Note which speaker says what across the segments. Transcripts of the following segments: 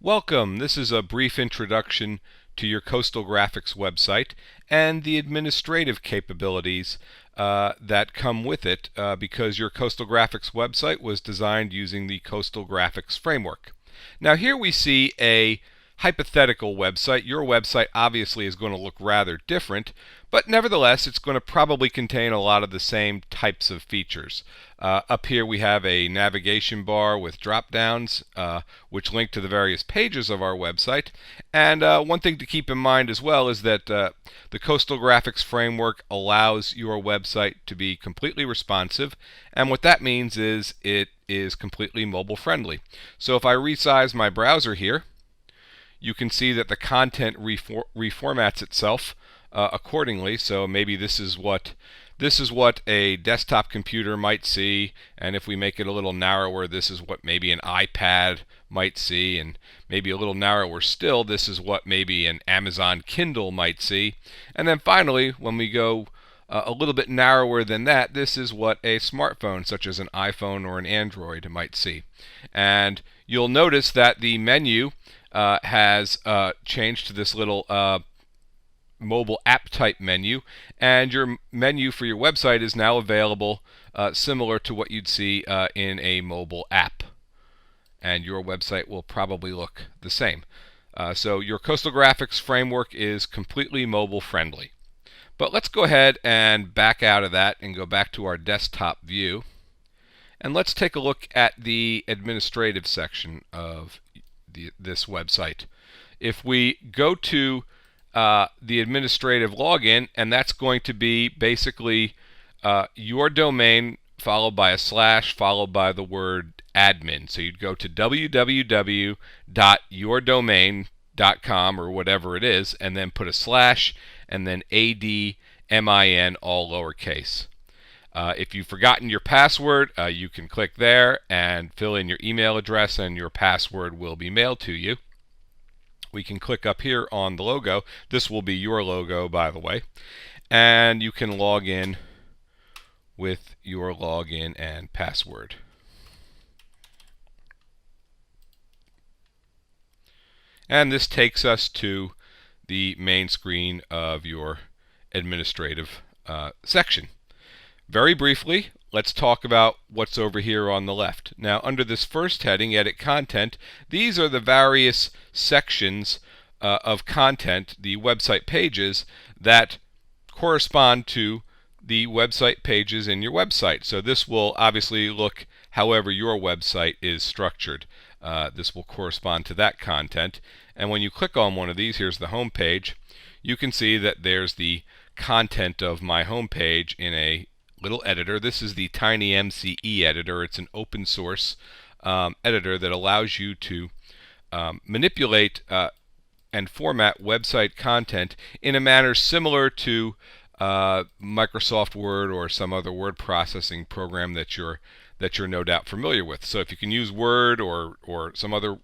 Speaker 1: Welcome. This is a brief introduction to your Coastal Graphics website and the administrative capabilities that come with it because your Coastal Graphics website was designed using the Coastal Graphics framework. Now here we see a hypothetical website. Your website obviously is going to look rather different, but nevertheless it's going to probably contain a lot of the same types of features. Up here we have a navigation bar with drop downs which link to the various pages of our website. And one thing to keep in mind as well is that the Coastal Graphics framework allows your website to be completely responsive, and what that means is it is completely mobile friendly. So if I resize my browser here, you can see that the content reformats itself accordingly. So maybe this is what a desktop computer might see, and if we make it a little narrower, this is what maybe an iPad might see, and maybe a little narrower still, this is what maybe an Amazon Kindle might see. And then finally, when we go a little bit narrower than that, this is what a smartphone such as an iPhone or an Android might see. And you'll notice that the menu has changed to this little mobile app type menu, and your menu for your website is now available similar to what you'd see in a mobile app, and your website will probably look the same. So your Coastal Graphics framework is completely mobile friendly. But let's go ahead and back out of that and go back to our desktop view, and let's take a look at the administrative section of this website. If we go to the administrative login, and that's going to be basically your domain followed by a slash followed by the word admin. So you'd go to www.yourdomain.com or whatever it is, and then put a slash and then ADMIN, all lowercase. If you've forgotten your password, you can click there and fill in your email address, and your password will be mailed to you. We can click up here on the logo. This will be your logo, by the way. And you can log in with your login and password. And this takes us to the main screen of your administrative section. Very briefly, let's talk about what's over here on the left. Now, under this first heading, Edit Content, these are the various sections of content, the website pages, that correspond to the website pages in your website. So this will obviously look however your website is structured. This will correspond to that content. And when you click on one of these, here's the home page, you can see that there's the content of my home page in a little editor. This is the TinyMCE editor. It's an open source editor that allows you to manipulate and format website content in a manner similar to Microsoft Word or some other word processing program that you're no doubt familiar with. So if you can use Word or some other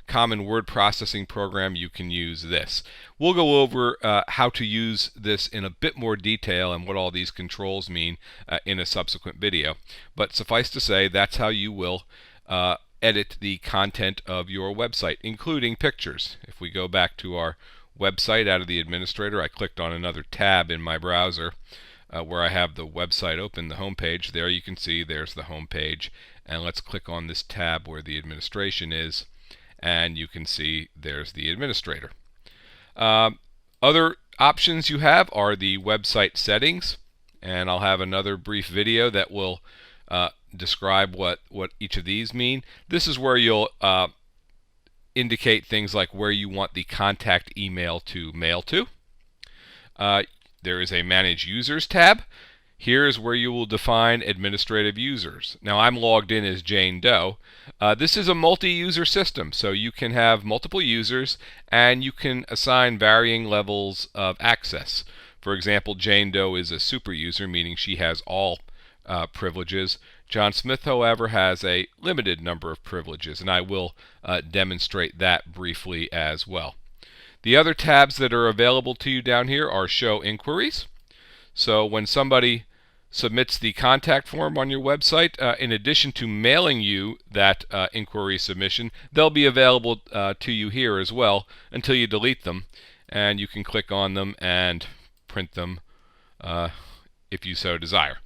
Speaker 1: common word processing program, you can use this. We'll go over how to use this in a bit more detail and what all these controls mean in a subsequent video. But suffice to say, that's how you will edit the content of your website, including pictures. If we go back to our website out of the administrator, I clicked on another tab in my browser where I have the website open, the home page. There you can see there's the home page, and let's click on this tab where the administration is, and you can see there's the administrator. Other options you have are the website settings, and I'll have another brief video that will describe what each of these mean. This is where you'll indicate things like where you want the contact email to mail to. There is a Manage Users tab. Here is where you will define administrative users. Now I'm logged in as Jane Doe. This is a multi-user system, so you can have multiple users and you can assign varying levels of access. For example, Jane Doe is a super user, meaning she has all privileges. John Smith, however, has a limited number of privileges, and I will demonstrate that briefly as well. The other tabs that are available to you down here are Show Inquiries. So when somebody submits the contact form on your website, in addition to mailing you that inquiry submission, they'll be available to you here as well until you delete them, and you can click on them and print them if you so desire.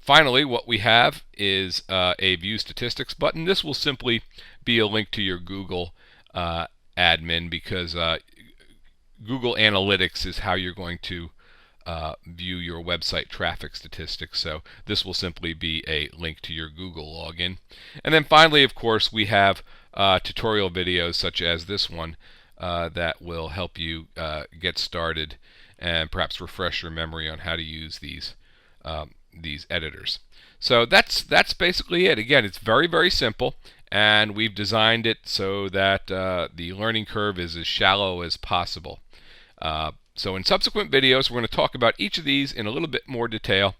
Speaker 1: Finally, what we have is a View Statistics button. This will simply be a link to your Google admin, because Google Analytics is how you're going to view your website traffic statistics. So this will simply be a link to your Google login. And then finally, of course, we have tutorial videos such as this one that will help you get started and perhaps refresh your memory on how to use these editors. So that's basically it. Again, it's very, very simple, and we've designed it so that the learning curve is as shallow as possible. So in subsequent videos, we're going to talk about each of these in a little bit more detail,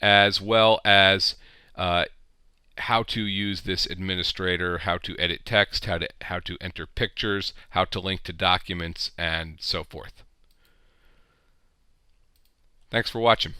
Speaker 1: as well as how to use this administrator, how to edit text, how to enter pictures, how to link to documents, and so forth. Thanks for watching.